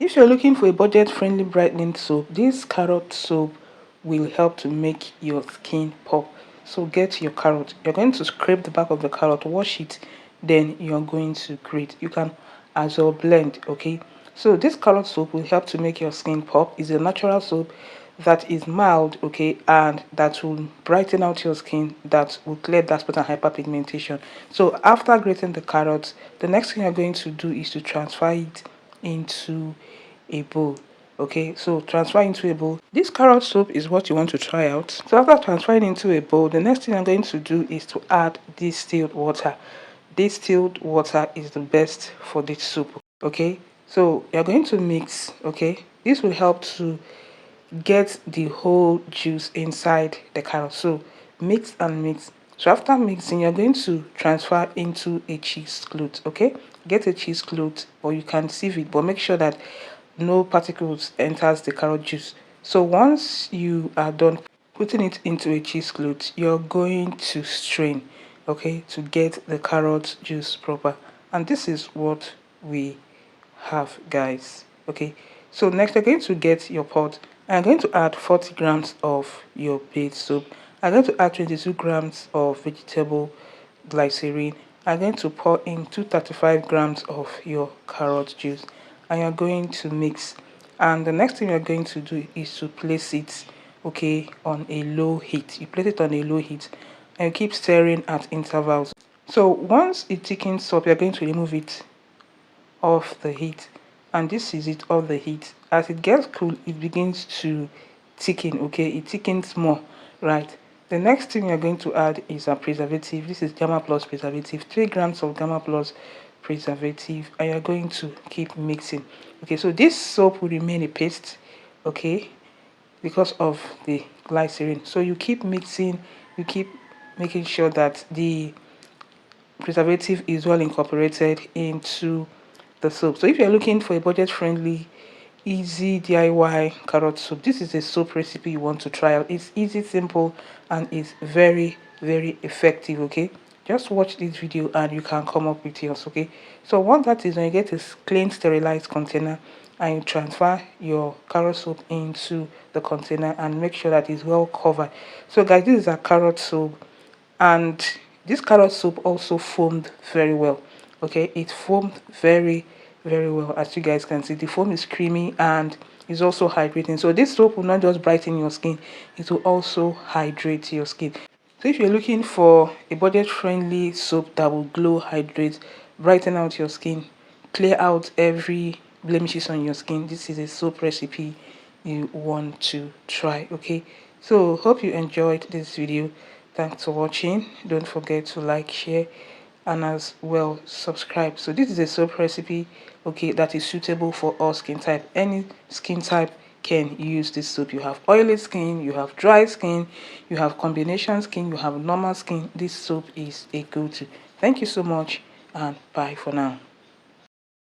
If you're looking for a budget-friendly brightening soap, this carrot soap will help to make your skin pop. So get your carrot. You're going to scrape the back of the carrot, wash it, then you're going to grate. You can as well blend, okay? So this carrot soap will help to make your skin pop. It's a natural soap that is mild, okay, and that will brighten out your skin, that will clear dark spot and hyperpigmentation. So after grating the carrots, the next thing you're going to do is to transfer it into a bowl. Okay, so transfer into a bowl. This carrot soap is what you want to try out. So after transferring into a bowl, the next thing I'm going to do is to add distilled water. Distilled water is the best for this soup. Okay, so you're going to mix. Okay, this will help to get the whole juice inside the carrot. So mix and mix. So after mixing, you're going to transfer into a cheesecloth. Okay, get a cheesecloth, or you can sieve it, but make sure that no particles enters the carrot juice. So once you are done putting it into a cheesecloth, you're going to strain, okay, to get the carrot juice proper. And this is what we have, guys. Okay, so next you're going to get your pot. I'm going to add 40 grams of your base soap. I'm going to add 22 grams of vegetable glycerin. I'm going to pour in 235 grams of your carrot juice, and you're going to mix. And the next thing you're going to do is to place it, okay, on a low heat. You place it on a low heat and you keep stirring at intervals. So once it thickens up, you're going to remove it off the heat, and this is it off the heat. As it gets cool, it begins to thicken. Okay, it thickens more, right? The next thing you're going to add is a preservative. This is Gamma Plus preservative, 3 grams of Gamma Plus preservative, and you're going to keep mixing. Okay, so this soap will remain a paste, okay, because of the glycerin. So you keep mixing, you keep making sure that the preservative is well incorporated into the soap. So if you're looking for a budget-friendly, easy DIY carrot soup, this is a soap recipe you want to try out. It's easy, simple, and it's very, very effective. Okay, just watch this video and you can come up with yours. Okay, so once that is, when you get a clean sterilized container and you transfer your carrot soup into the container and make sure that it's well covered. So guys, this is a carrot soup, and this carrot soup also foamed very well. Okay, it foamed very, very well. As you guys can see, the foam is creamy and is also hydrating. So this soap will not just brighten your skin, it will also hydrate your skin. So if you're looking for a budget-friendly soap that will glow, hydrate, brighten out your skin, clear out every blemishes on your skin, this is a soap recipe you want to try. Okay, so hope you enjoyed this video. Thanks for watching. Don't forget to like, share, and as well subscribe. So this is a soap recipe, okay, that is suitable for all skin type. Any skin type can use this soap. You have oily skin, you have dry skin, you have combination skin, you have normal skin. This soap is a go-to. Thank you so much, and bye for now.